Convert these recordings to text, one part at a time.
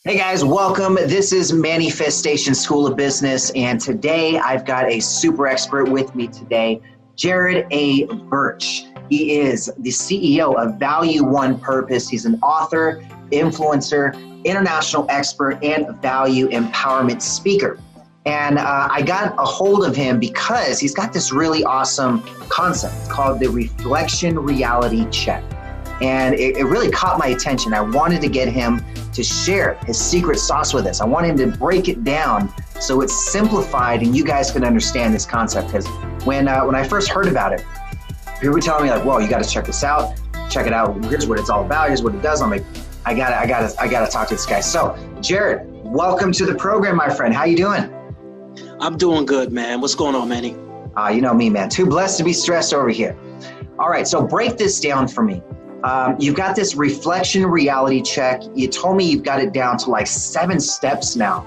Hey guys, welcome. This is Manifestation School of Business, and today I've got a super expert with me today, Jairrod A.Burch. He is the CEO of Value One Purpose. He's an author, influencer, international expert, and value empowerment speaker. And I got a hold of him because he's got this really awesome concept called the reflection reality check. And it really caught my attention. I wanted to get him to share his secret sauce with us. I want him to break it down so it's simplified and you guys can understand this concept. Because when I first heard about it, people were telling me like, "Whoa, you got to check this out. Check it out. Here's what it's all about. Here's what it does." I'm like, I gotta talk to this guy. So, Jairrod, welcome to the program, my friend. How you doing? I'm doing good, man. What's going on, Manny? You know me, man. Too blessed to be stressed over here. All right, so break this down for me. You've got this reflection reality check. You told me you've got it down to like 7 steps now.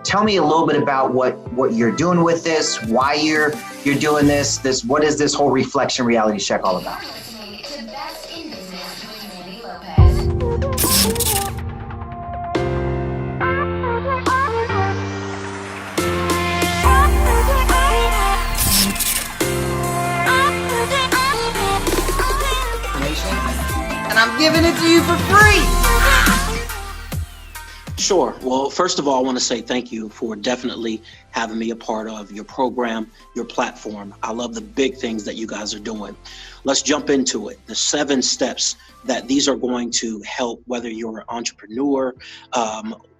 Tell me a little bit about what you're doing with this, why you're doing this. What is this whole reflection reality check all about? Manny Lopez. And I'm giving it to you for free. Sure. Well, first of all, I want to say thank you for definitely having me a part of your program, your platform. I love the big things that you guys are doing. Let's jump into it. The 7 steps that these are going to help, whether you're an entrepreneur,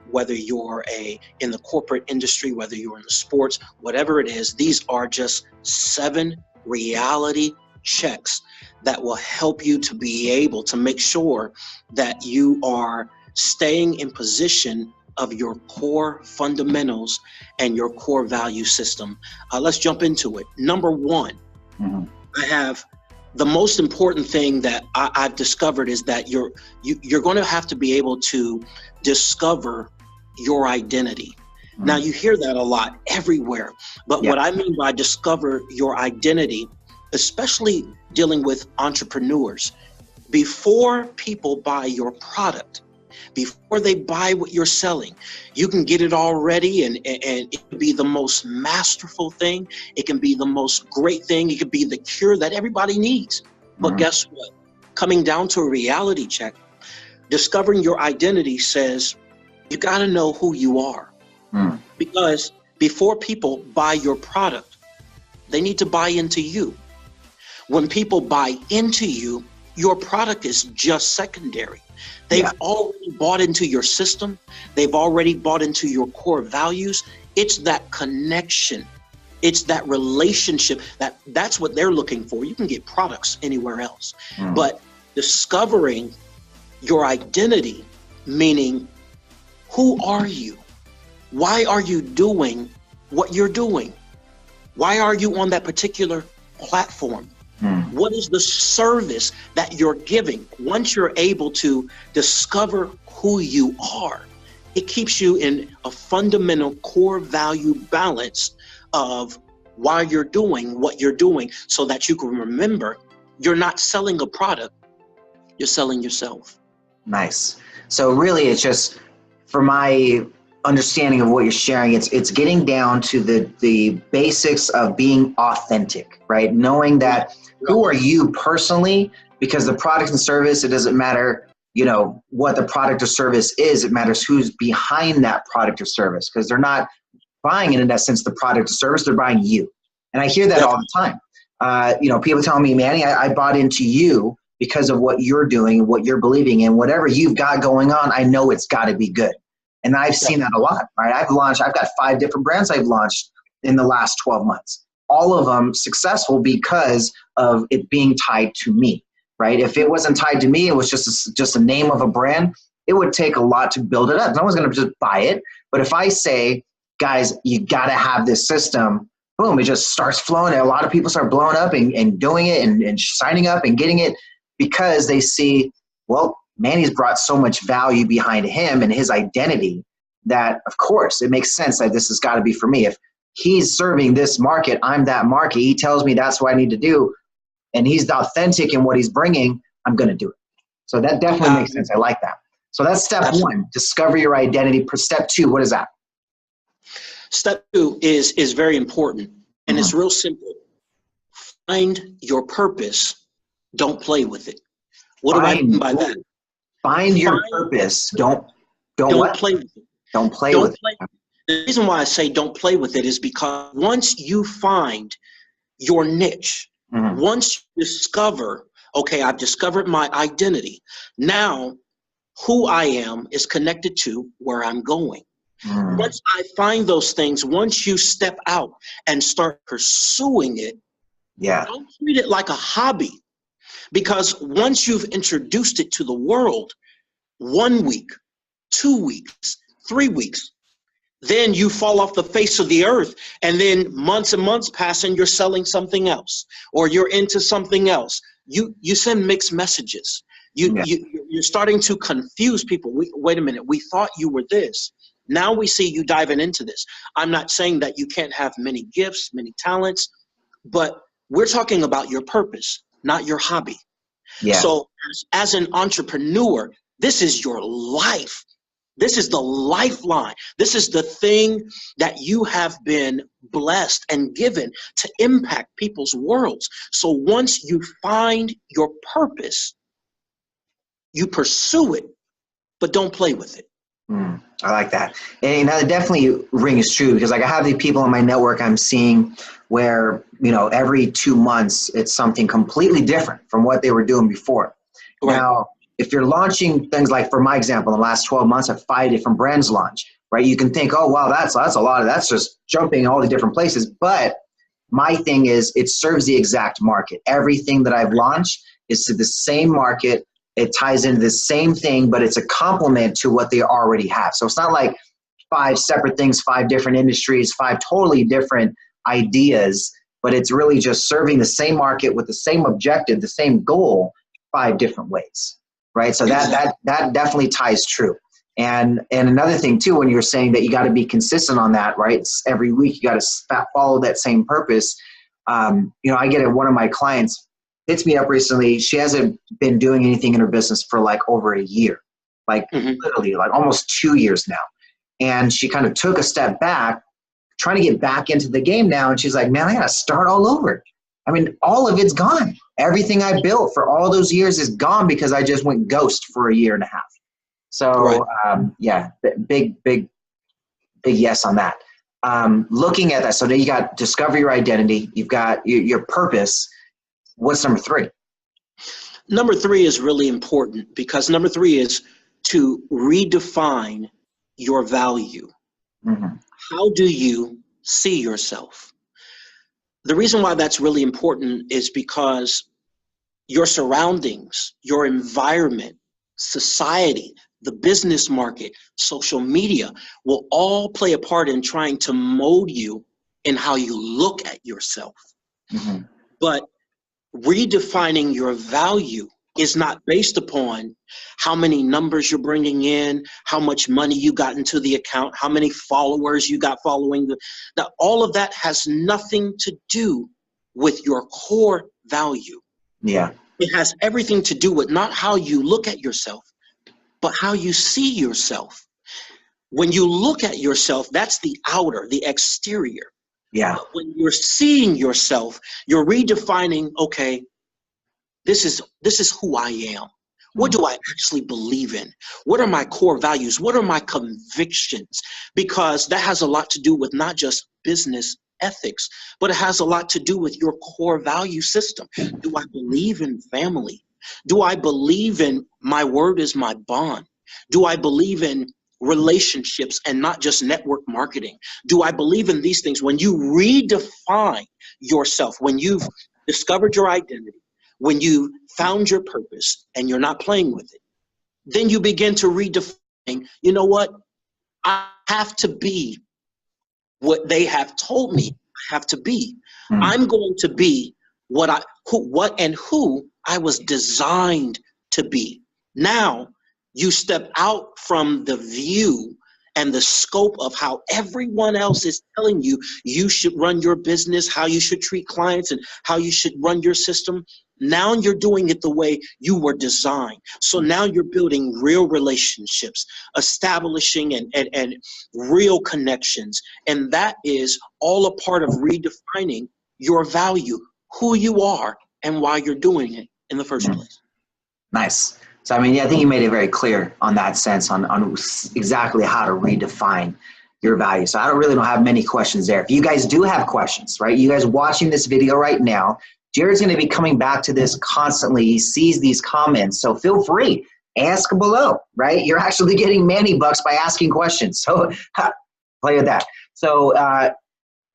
whether you're in the corporate industry, whether you're in the sports, whatever it is, these are just 7 reality checks that will help you to be able to make sure that you are staying in position of your core fundamentals and your core value system. Let's jump into it. Number 1, I have the most important thing that I've discovered is that you're going to have to be able to discover your identity. Now, you hear that a lot everywhere, but what I mean by discover your identity, especially dealing with entrepreneurs, before people buy your product, before they buy what you're selling, you can get it all ready and it can be the most masterful thing. It can be the most great thing. It could be the cure that everybody needs. But guess what? Coming down to a reality check, discovering your identity says you got to know who you are. Because before people buy your product, they need to buy into you. When people buy into you, your product is just secondary. They've already bought into your system. They've already bought into your core values. It's that connection. It's that relationship. That's what they're looking for. You can get products anywhere else. But discovering your identity, meaning who are you? Why are you doing what you're doing? Why are you on that particular platform? What is the service that you're giving? Once you're able to discover who you are, it keeps you in a fundamental core value balance of why you're doing what you're doing, so that you can remember you're not selling a product, you're selling yourself. Nice. So really it's just, for my understanding of what you're sharing, it's getting down to the basics of being authentic, right? Knowing that who are you personally, because the product and service, it doesn't matter, what the product or service is, it matters who's behind that product or service, because they're not buying it in essence, the product or service, they're buying you. And I hear that all the time. People tell me, Manny, I bought into you because of what you're doing and what you're believing in. Whatever you've got going on, I know it's got to be good. And I've seen that a lot, right? I've got 5 different brands I've launched in the last 12 months. All of them successful because of it being tied to me, right? If it wasn't tied to me, it was just a name of a brand, it would take a lot to build it up. No one's going to just buy it. But if I say, guys, you got to have this system, boom, it just starts flowing. And a lot of people start blowing up and doing it and signing up and getting it because they see, well, Manny's brought so much value behind him and his identity that, of course, it makes sense that this has got to be for me. If he's serving this market, I'm that market. He tells me that's what I need to do, and he's authentic in what he's bringing, I'm going to do it. So that definitely makes sense. I like that. So that's step Absolutely. one, discover your identity. Step two, what is that? Step two is very important, and it's real simple. Find your purpose. Don't play with it. What do I mean by that? Find your purpose. Don't what? Play with it. Don't play Don't with play. it. The reason why I say don't play with it is because once you find your niche, once you discover, okay, I've discovered my identity. Now, who I am is connected to where I'm going. Once I find those things, once you step out and start pursuing it, don't treat it like a hobby. Because once you've introduced it to the world, 1 week, 2 weeks, 3 weeks, then you fall off the face of the earth, and then months and months pass and you're selling something else, or you're into something else. You send mixed messages. You're starting to confuse people. Wait a minute, we thought you were this. Now we see you diving into this. I'm not saying that you can't have many gifts, many talents, but we're talking about your purpose, not your hobby. Yeah. So as an entrepreneur, this is your life. This is the lifeline. This is the thing that you have been blessed and given to impact people's worlds. So once you find your purpose, you pursue it, but don't play with it. I like that. And that definitely rings true, because like I have these people in my network I'm seeing where, every 2 months it's something completely different from what they were doing before. Right. Now, if you're launching things like, for my example, in the last 12 months, I have 5 different brands launch, right? You can think, oh, wow, that's a lot that's just jumping all the different places. But my thing is, it serves the exact market. Everything that I've launched is to the same market. It ties into the same thing, but it's a complement to what they already have. So it's not like 5 separate things, 5 different industries, 5 totally different ideas, but it's really just serving the same market with the same objective, the same goal, 5 different ways, right? So that definitely ties true. And another thing too, when you're saying that you got to be consistent on that, right? It's every week you got to follow that same purpose. I get it. One of my clients hits me up recently. She hasn't been doing anything in her business for like over a year, literally like almost 2 years now. And she kind of took a step back, trying to get back into the game now. And she's like, man, I got to start all over. I mean, all of it's gone. Everything I built for all those years is gone because I just went ghost for a year and a half. So big yes on that. Looking at that. So then you got discover your identity. You've got your purpose. What's number 3? Number 3 is really important, because number 3 is to redefine your value. How do you see yourself? The reason why that's really important is because your surroundings, your environment, society, the business market, social media will all play a part in trying to mold you in how you look at yourself. But redefining your value is not based upon how many numbers you're bringing in, how much money you got into the account, how many followers you got following. Now, all of that has nothing to do with your core value. Yeah. It has everything to do with not how you look at yourself, but how you see yourself. When you look at yourself, that's the outer, the exterior. Yeah. But when you're seeing yourself, you're redefining, okay, this is who I am. What do I actually believe in? What are my core values? What are my convictions? Because that has a lot to do with not just business ethics, but it has a lot to do with your core value system. Do I believe in family? Do I believe in my word is my bond? Do I believe in relationships and not just network marketing? Do I believe in these things? When you redefine yourself, when you've discovered your identity, when you found your purpose and you're not playing with it, then you begin to redefine, you know what? I have to be what they have told me I have to be. I'm going to be what I was designed to be. Now you step out from the view and the scope of how everyone else is telling you you should run your business, how you should treat clients, and how you should run your system. Now you're doing it the way you were designed. So now you're building real relationships, establishing and real connections. And that is all a part of redefining your value, who you are, and why you're doing it in the first place. Nice. So, I mean, yeah, I think you made it very clear on that sense on exactly how to redefine your value. So I don't have many questions there. If you guys do have questions, right, you guys watching this video right now, Jairrod's going to be coming back to this constantly. He sees these comments. So feel free, ask below, right? You're actually getting Manny bucks by asking questions. So play with that. So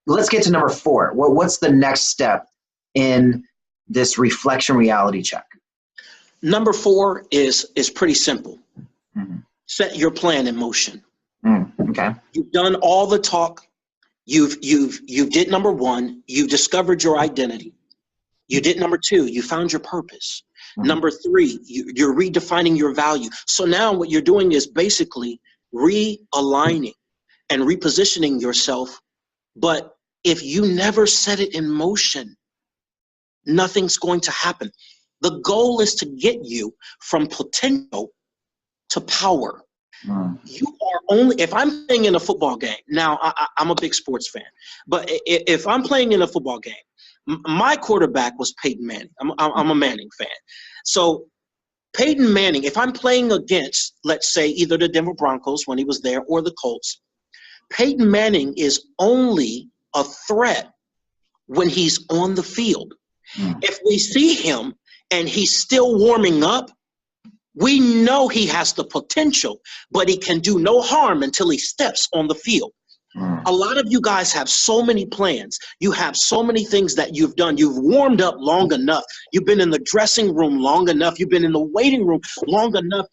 let's get to number 4. What's the next step in this reflection reality check? Number 4 is pretty simple. Set your plan in motion. Okay. You've done all the talk. You did number 1. You've discovered your identity. You did number 2. You found your purpose. Number 3, you're redefining your value. So now what you're doing is basically realigning and repositioning yourself. But if you never set it in motion, nothing's going to happen. The goal is to get you from potential to power. You are only, if I'm playing in a football game, now I'm a big sports fan, but if I'm playing in a football game, my quarterback was Peyton Manning. I'm a Manning fan. So Peyton Manning, if I'm playing against, let's say, either the Denver Broncos when he was there or the Colts, Peyton Manning is only a threat when he's on the field. If we see him and he's still warming up, we know he has the potential, but he can do no harm until he steps on the field. A lot of you guys have so many plans. You have so many things that you've done. You've warmed up long enough. You've been in the dressing room long enough. You've been in the waiting room long enough.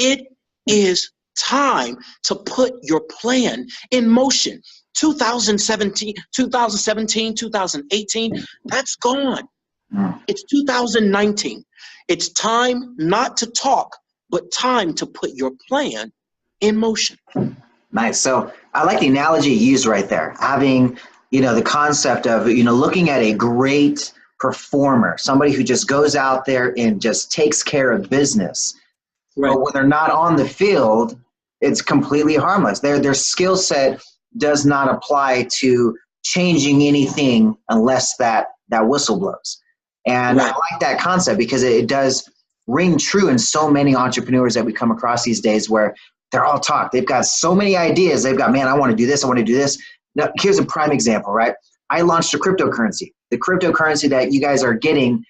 It is time to put your plan in motion. 2017, 2018, that's gone. It's 2019. It's time not to talk, but time to put your plan in motion. Nice. So I like the analogy you used right there. Having, the concept of, looking at a great performer, somebody who just goes out there and just takes care of business. Right. But when they're not on the field, it's completely harmless. Their skill set does not apply to changing anything unless that whistle blows. And I like that concept because it does ring true in so many entrepreneurs that we come across these days where they're all talk. They've got so many ideas. They've got, man, I want to do this. I want to do this. Now, here's a prime example, right? I launched a cryptocurrency. The cryptocurrency that you guys are getting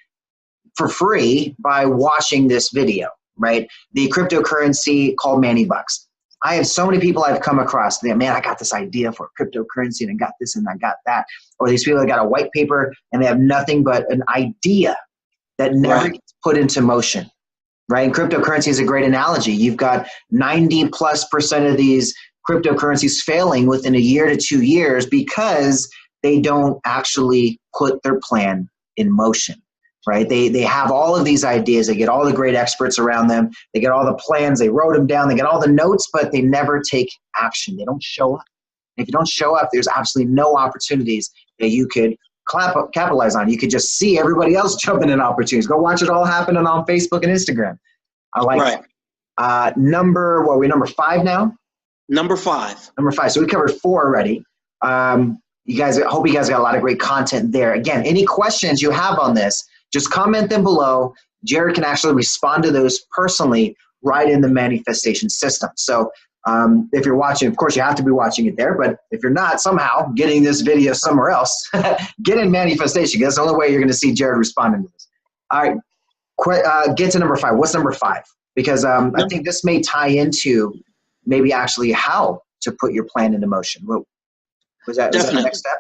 for free by watching this video, right? The cryptocurrency called Manny Bucks. I have so many people I've come across that, man, I got this idea for a cryptocurrency and I got this and I got that. Or these people that got a white paper and they have nothing but an idea that never gets put into motion, right? And cryptocurrency is a great analogy. You've got 90+% of these cryptocurrencies failing within a year to 2 years because they don't actually put their plan in motion. Right? They have all of these ideas. They get all the great experts around them. They get all the plans. They wrote them down. They get all the notes, but they never take action. They don't show up. If you don't show up, there's absolutely no opportunities that you could capitalize on. You could just see everybody else jumping in opportunities. Go watch it all happening on Facebook and Instagram. I like that. Number 5 now? Number 5. Number 5. So we covered 4 already. You guys, I hope you guys got a lot of great content there. Again, any questions you have on this, just comment them below. Jairrod can actually respond to those personally right in the manifestation system. So if you're watching, of course, you have to be watching it there. But if you're not somehow getting this video somewhere else, get in manifestation. That's the only way you're going to see Jairrod responding to this. All right, get to number 5. What's number 5? Because I think this may tie into maybe actually how to put your plan into motion. Was that the next step?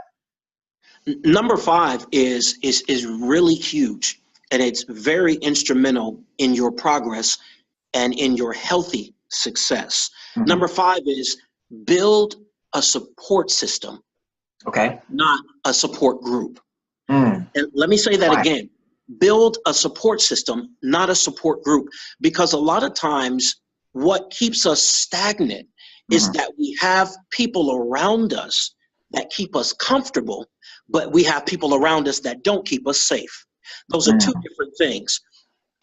Number 5 is really huge, and it's very instrumental in your progress and in your healthy success. Mm-hmm. Number 5 is build a support system. Okay. Not a support group. And let me say that again. Build a support system, not a support group, because a lot of times what keeps us stagnant is that we have people around us that keep us comfortable, but we have people around us that don't keep us safe. Those are two different things.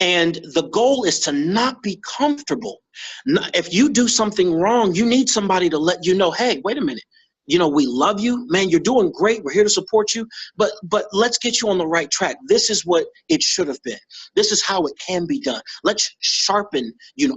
And the goal is to not be comfortable. If you do something wrong, you need somebody to let you know, hey, wait a minute. You know, we love you, man, you're doing great. We're here to support you, but let's get you on the right track. This is what it should have been. This is how it can be done. Let's sharpen,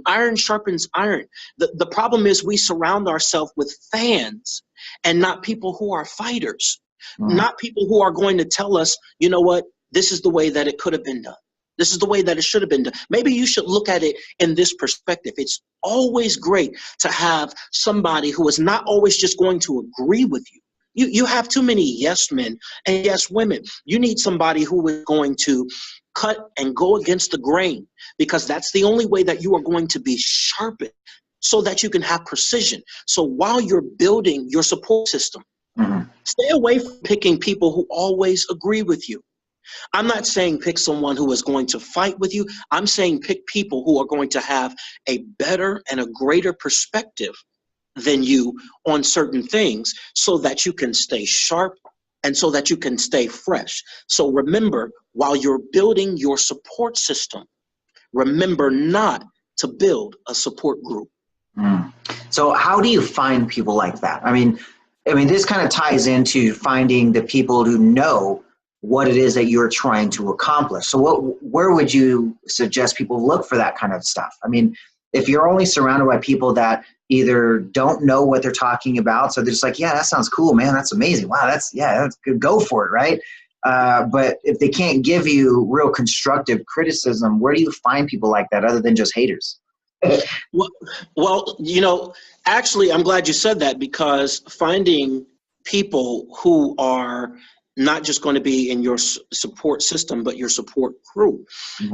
iron sharpens iron. The problem is we surround ourselves with fans and not people who are fighters, not people who are going to tell us, you know what, this is the way that it could have been done. This is the way that it should have been done. Maybe you should look at it in this perspective. It's always great to have somebody who is not always just going to agree with you. You have too many yes men and yes women. You need somebody who is going to cut and go against the grain, because that's the only way that you are going to be sharpened so that you can have precision. So while you're building your support system, stay away from picking people who always agree with you. I'm not saying pick someone who is going to fight with you. I'm saying pick people who are going to have a better and a greater perspective than you on certain things, so that you can stay sharp and so that you can stay fresh. So remember, while you're building your support system, remember not to build a support group. So how do you find people like that? I mean, this kind of ties into finding the people who know what it is that you're trying to accomplish. So where would you suggest people look for that kind of stuff? I mean, if you're only surrounded by people that either don't know what they're talking about, so they're just like, yeah, that sounds cool, man, that's amazing. Wow, that's good, go for it, right? But if they can't give you real constructive criticism, where do you find people like that other than just haters? Well, actually, I'm glad you said that, because finding people who are not just going to be in your support system, but your support crew,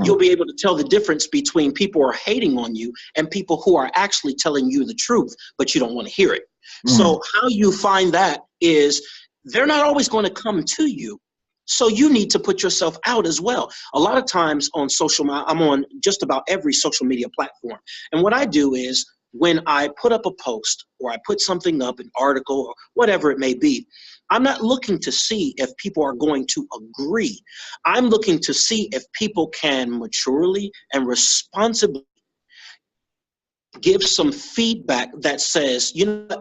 you'll be able to tell the difference between people who are hating on you and people who are actually telling you the truth, but you don't want to hear it. So how you find that is they're not always going to come to you. So you need to put yourself out as well. A lot of times on I'm on just about every social media platform. And what I do is when I put up a post or I put something up, an article or whatever it may be, I'm not looking to see if people are going to agree. I'm looking to see if people can maturely and responsibly give some feedback that says,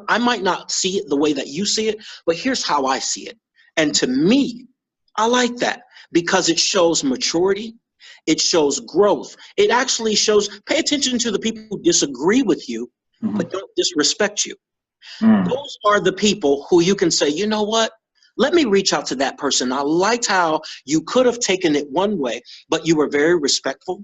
I might not see it the way that you see it, but here's how I see it. And to me, I like that, because it shows maturity. It shows growth. It actually shows, pay attention to the people who disagree with you, but don't disrespect you. Those are the people who you can say, you know what? Let me reach out to that person. I liked how you could have taken it one way, but you were very respectful.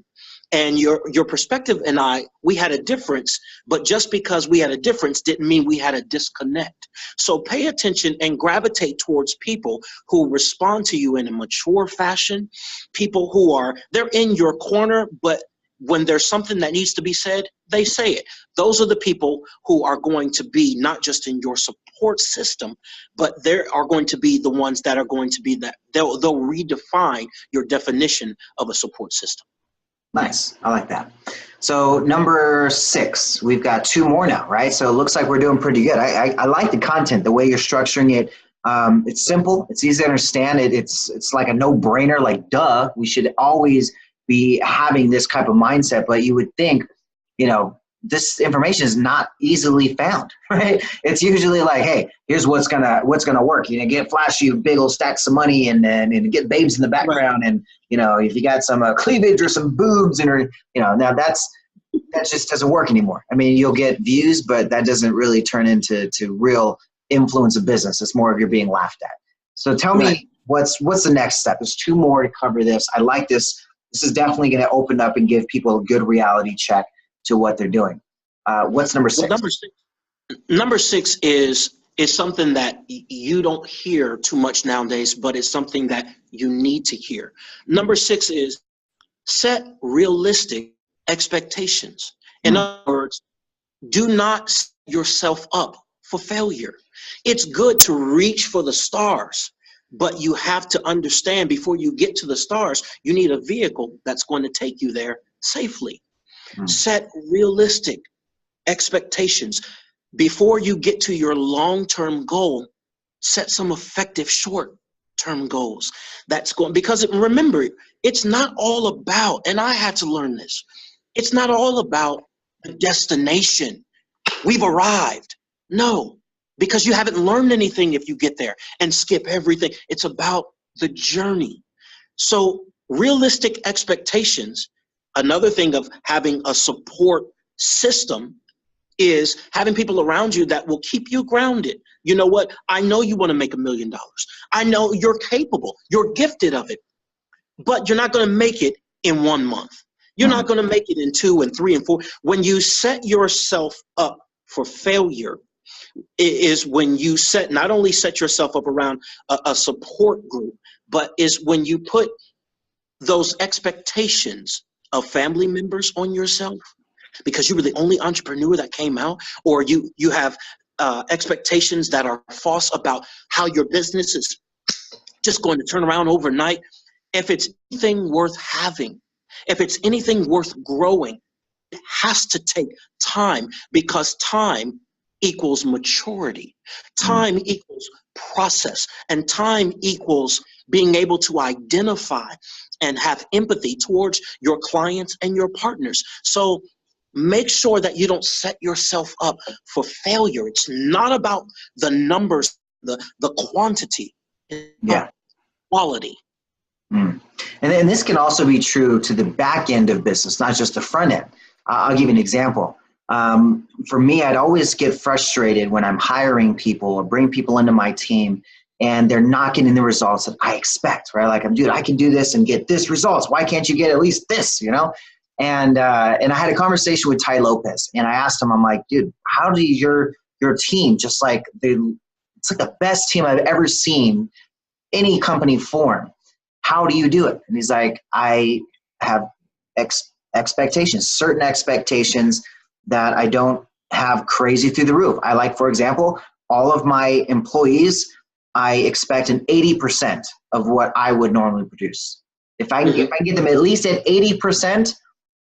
And your perspective and we had a difference, but just because we had a difference didn't mean we had a disconnect. So pay attention and gravitate towards people who respond to you in a mature fashion, people who they're in your corner, but when there's something that needs to be said, they say it. Those are the people who are going to be not just in your support system, but they are going to be the ones that are going to be that they'll redefine your definition of a support system. Nice. I like that. So number 6, we've got 2 more now, right? So it looks like we're doing pretty good. I like the content, the way you're structuring it. It's simple. It's easy to understand. It's like a no-brainer, like duh. We should always be having this type of mindset, but you would think, this information is not easily found, right? It's usually like, hey, here's what's gonna work. Get flashy big old stacks of money and get babes in the background, and if you got some cleavage or some boobs now that just doesn't work anymore. I mean, you'll get views, but that doesn't really turn into real influence of business. It's more of you're being laughed at. So tell me what's the next step? There's 2 more to cover this. I like this. This is definitely going to open up and give people a good reality check to what they're doing. What's number 6? Well, number six is something that you don't hear too much nowadays, but it's something that you need to hear. Number 6 is set realistic expectations. In other words, do not set yourself up for failure. It's good to reach for the stars, but you have to understand before you get to the stars, you need a vehicle that's going to take you there safely. Set realistic expectations. before you get to your long-term goal, set some effective short-term goals. That's going, because remember, it's not all about, and I had to learn this, it's not all about the destination. We've arrived. No, because you haven't learned anything if you get there and skip everything. It's about the journey. So realistic expectations, another thing of having a support system is having people around you that will keep you grounded. You know what? I know you want to make $1 million. I know you're capable. You're gifted of it, but you're not going to make it in 1 month. You're not going to make it in 2 and 3 and 4. When you set yourself up for failure is when you not only set yourself up around a support group, but is when you put those expectations of family members on yourself, because you were the only entrepreneur that came out, or you have expectations that are false about how your business is just going to turn around overnight. If it's anything worth having, if it's anything worth growing, it has to take time, because time equals maturity. Time equals process, and time equals being able to identify and have empathy towards your clients and your partners. So make sure that you don't set yourself up for failure. It's not about the numbers, the quantity, it's about quality. And this can also be true to the back end of business, not just the front end. I'll give you an example. For me, I'd always get frustrated when I'm hiring people or bring people into my team and they're not getting the results that I expect, right? Like, dude, I can do this and get this results. Why can't you get at least this, you know? And I had a conversation with Manny Lopez, and I asked him, I'm like, dude, how do your team, just like it's like the best team I've ever seen any company form. How do you do it? And he's like, I have expectations, certain expectations that I don't have crazy through the roof. I like, for example, all of my employees, I expect an 80% of what I would normally produce. If I get them at least at 80%,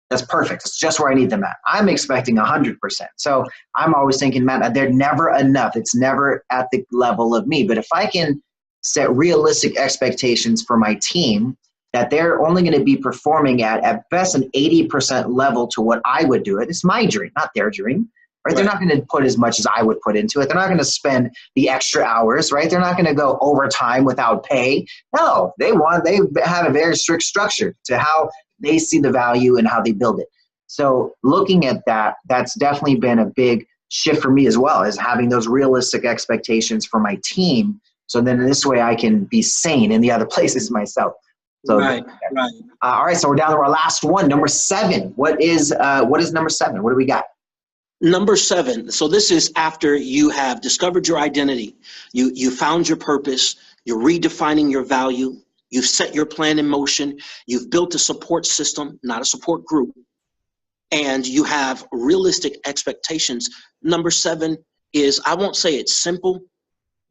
that's perfect. It's just where I need them at. I'm expecting 100%. So I'm always thinking, man, they're never enough. It's never at the level of me. But if I can set realistic expectations for my team that they're only going to be performing at best an 80% level to what I would do it, it's my dream, not their dream. Right? They're not going to put as much as I would put into it. They're not going to spend the extra hours, right? They're not going to go overtime without pay. No, they have a very strict structure to how they see the value and how they build it. So looking at that, that's definitely been a big shift for me as well, is having those realistic expectations for my team. So then in this way I can be sane in the other places myself. So, right. All right. So we're down to our last one, number 7. What is number 7? What do we got? Number 7. So this is after you have discovered your identity, you found your purpose, you're redefining your value, you've set your plan in motion, you've built a support system, not a support group, and you have realistic expectations. Number 7 is, I won't say it's simple.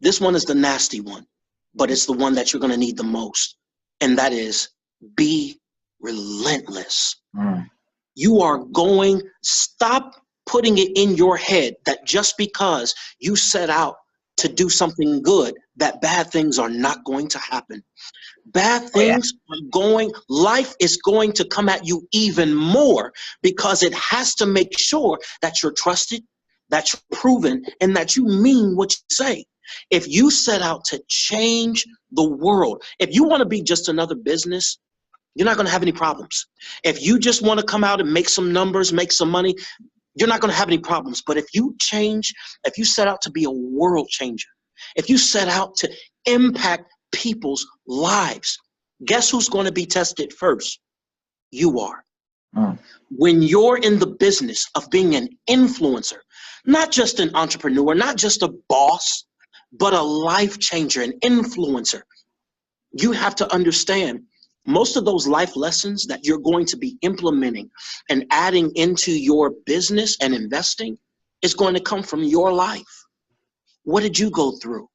This one is the nasty one, but it's the one that you're going to need the most. And that is, be relentless. You are going, stop putting it in your head that just because you set out to do something good, that bad things are not going to happen. Bad things life is going to come at you even more, because it has to make sure that you're trusted, that you're proven, and that you mean what you say. If you set out to change the world, if you want to be just another business, you're not going to have any problems. If you just want to come out and make some numbers, make some money, you're not going to have any problems. But if you set out to be a world changer, if you set out to impact people's lives, guess who's going to be tested first? You are. When you're in the business of being an influencer, not just an entrepreneur, not just a boss, but a life changer, an influencer, you have to understand most of those life lessons that you're going to be implementing and adding into your business and investing is going to come from your life. What did you go through?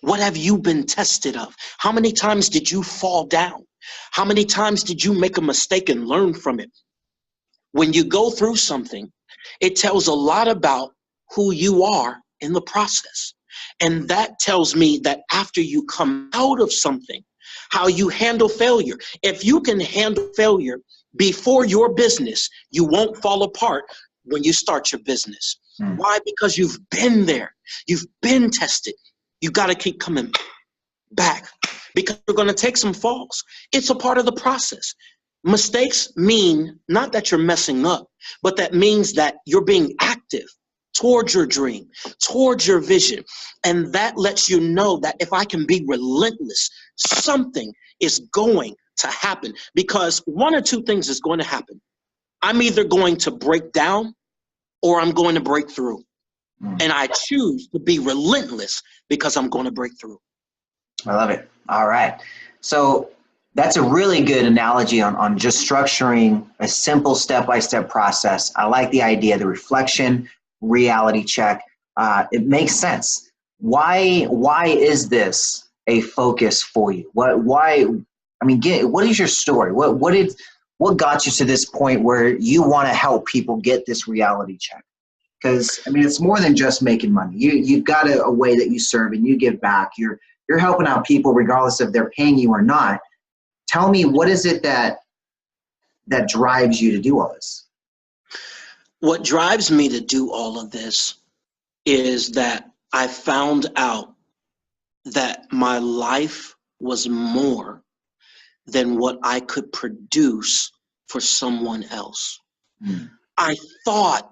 What have you been tested of? How many times did you fall down? How many times did you make a mistake and learn from it? When you go through something, it tells a lot about who you are in the process. And that tells me that after you come out of something, how you handle failure. If you can handle failure before your business, you won't fall apart when you start your business. Why? Because you've been there. You've been tested. You got to keep coming back because you're going to take some falls. It's a part of the process. Mistakes mean not that you're messing up, but that means that you're being active towards your dream, towards your vision. And that lets you know that if I can be relentless, something is going to happen, because one or two things is going to happen. I'm either going to break down or I'm going to break through. And I choose to be relentless because I'm going to break through. I love it. All right. So that's a really good analogy on just structuring a simple step-by-step process. I like the idea, the reflection, reality check. It makes sense. Why is this a focus for you? What is your story? What got you to this point where you want to help people get this reality check? Because it's more than just making money. You've got a way that you serve and you give back. You're helping out people regardless if they're paying you or not. Tell me, what is it that drives you to do all this? What drives me to do all of this is that I found out that my life was more than what I could produce for someone else. I thought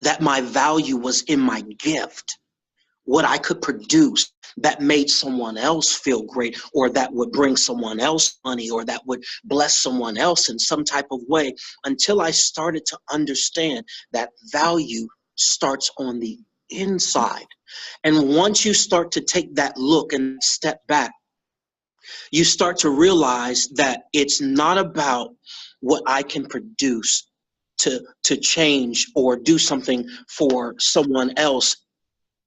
that my value was in my gift, what I could produce that made someone else feel great, or that would bring someone else money, or that would bless someone else in some type of way, until I started to understand that value starts on the inside. And once you start to take that look and step back, you start to realize that it's not about what I can produce to change or do something for someone else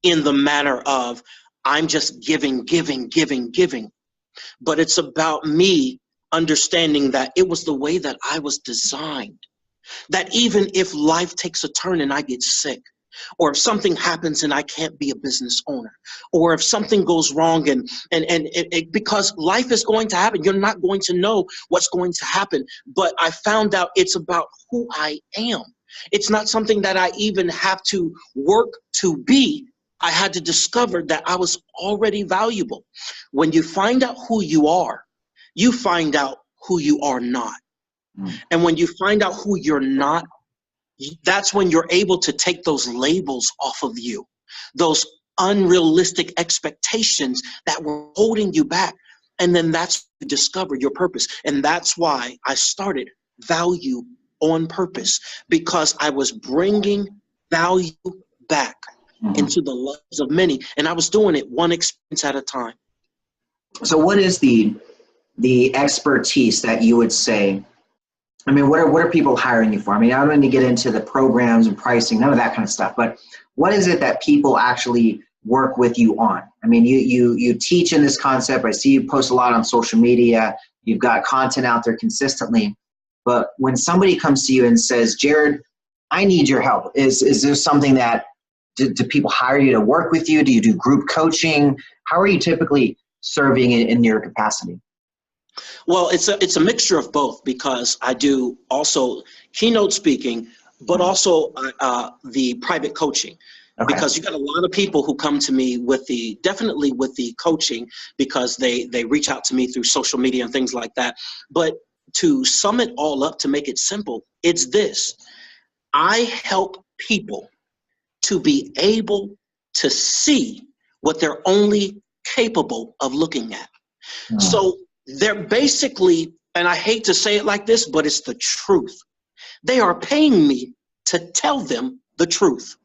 in the manner of I'm just giving. But it's about me understanding that it was the way that I was designed. That even if life takes a turn and I get sick, or if something happens and I can't be a business owner, or if something goes wrong and because life is going to happen, you're not going to know what's going to happen. But I found out it's about who I am. It's not something that I even have to work to be. I had to discover that I was already valuable. When you find out who you are, you find out who you are not. And when you find out who you're not, that's when you're able to take those labels off of you, those unrealistic expectations that were holding you back. And then that's when you discover your purpose. And that's why I started Value on Purpose, because I was bringing value back into the lives of many. And I was doing it one experience at a time. So what is the expertise that you would say? What are people hiring you for? I don't want to get into the programs and pricing, none of that kind of stuff, but what is it that people actually work with you on? You teach in this concept. I see you post a lot on social media. You've got content out there consistently. But when somebody comes to you and says, Jairrod, I need your help, is there something that, do people hire you to work with you? Do you do group coaching? How are you typically serving in your capacity? Well, it's a mixture of both, because I do also keynote speaking, but also the private coaching. Okay. Because you got a lot of people who come to me definitely with the coaching, because they reach out to me through social media and things like that. But to sum it all up, to make it simple, it's this: I help people to be able to see what they're only capable of looking at. So they're basically, and I hate to say it like this, but it's the truth. They are paying me to tell them the truth,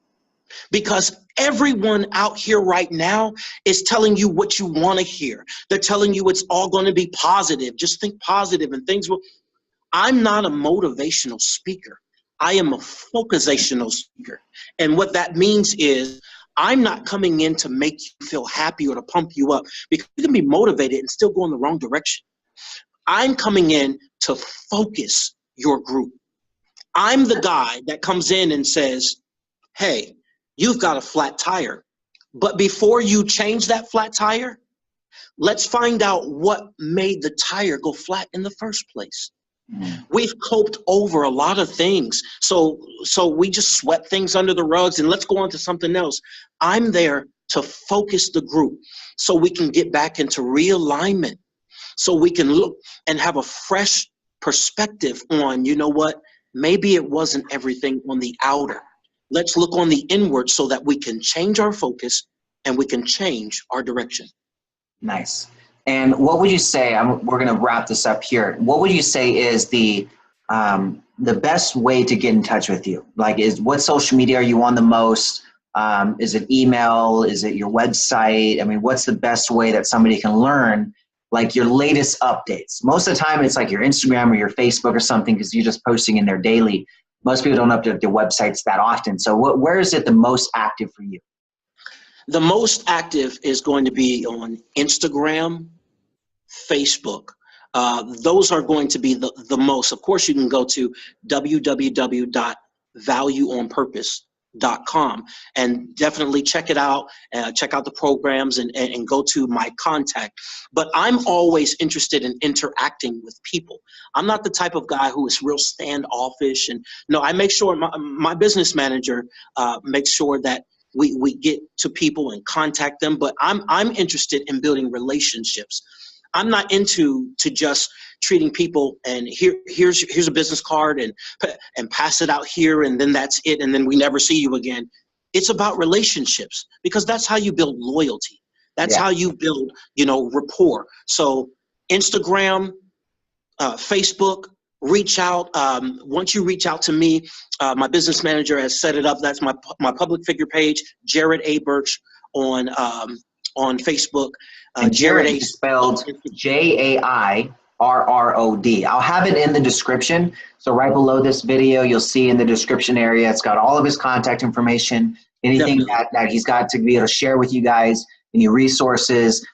because everyone out here right now is telling you what you want to hear. They're telling you it's all going to be positive. Just think positive and things will. I'm not a motivational speaker. I am a focusational speaker. And what that means is I'm not coming in to make you feel happy or to pump you up, because you can be motivated and still go in the wrong direction. I'm coming in to focus your group. I'm the guy that comes in and says, hey, you've got a flat tire. But before you change that flat tire, let's find out what made the tire go flat in the first place. We've coped over a lot of things. So we just swept things under the rugs and let's go on to something else. I'm there to focus the group so we can get back into realignment, so we can look and have a fresh perspective on, you know what, maybe it wasn't everything on the outer. Let's look on the inward so that we can change our focus and we can change our direction. Nice. And what would you say, we're going to wrap this up here. What would you say is the best way to get in touch with you? Like, what social media are you on the most? Is it email? Is it your website? I mean, what's the best way that somebody can learn like your latest updates? Most of the time it's like your Instagram or your Facebook or something because you're just posting in there daily. Most people don't update their websites that often. So where is it the most active for you? The most active is going to be on Instagram, Facebook. Those are going to be the most. Of course, you can go to www.valueonpurpose.com and definitely check it out, check out the programs and go to my contact. But I'm always interested in interacting with people. I'm not the type of guy who is real standoffish. And no, I make sure my business manager makes sure that we get to people and contact them. But I'm interested in building relationships. I'm not into just treating people and here's a business card and pass it out here and then that's it and then we never see you again. It's about relationships because that's how you build loyalty. That's how you build, rapport. So Instagram, Facebook, reach out. Once you reach out to me, my business manager has set it up. That's my public figure page, Jairrod A.Burch on Facebook. Jairrod is spelled Jairrod. I'll have it in the description. So right below this video, you'll see in the description area, it's got all of his contact information, anything that he's got to be able to share with you guys, any resources,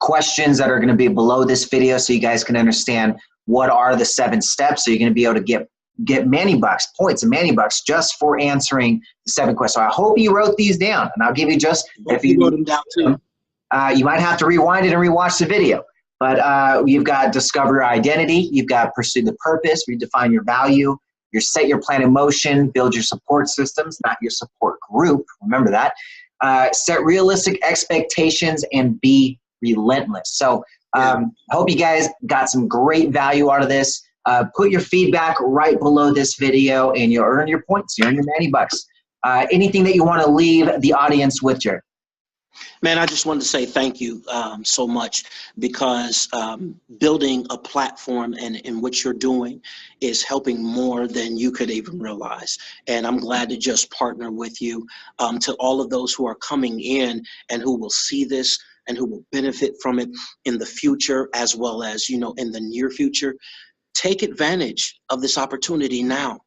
questions that are going to be below this video so you guys can understand what are the 7 steps. So you're going to be able to get Manny bucks, points and Manny bucks just for answering the 7 questions. So I hope you wrote these down, and I'll give you if you wrote them down too. You might have to rewind it and rewatch the video. But you've got discover your identity, you've got pursue the purpose, redefine your value, set your plan in motion, build your support systems, not your support group. Remember that. Set realistic expectations and be relentless. So I hope you guys got some great value out of this. Put your feedback right below this video and you'll earn your points. You earn your Manny bucks. Anything that you want to leave the audience with, Jairrod? Man, I just wanted to say thank you so much because building a platform and in what you're doing is helping more than you could even realize. And I'm glad to just partner with you. To all of those who are coming in and who will see this and who will benefit from it in the future as well as, in the near future, take advantage of this opportunity now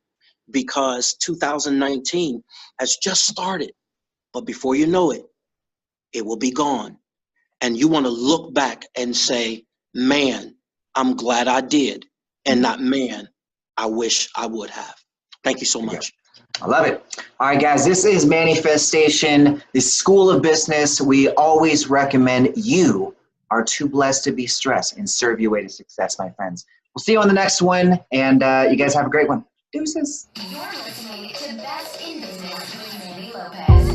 because 2019 has just started. But before you know it, it will be gone. And you want to look back and say, man, I'm glad I did. And not, man, I wish I would have. Thank you so much. I love it. All right, guys, this is Manifestation, the School of Business. We always recommend you are too blessed to be stressed and serve your way to success, my friends. We'll see you on the next one. And you guys have a great one. Deuces. You're listening to Best in Business with Manny Lopez.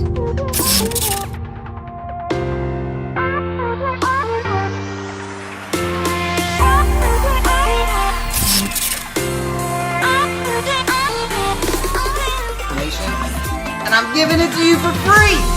And I'm giving it to you for free.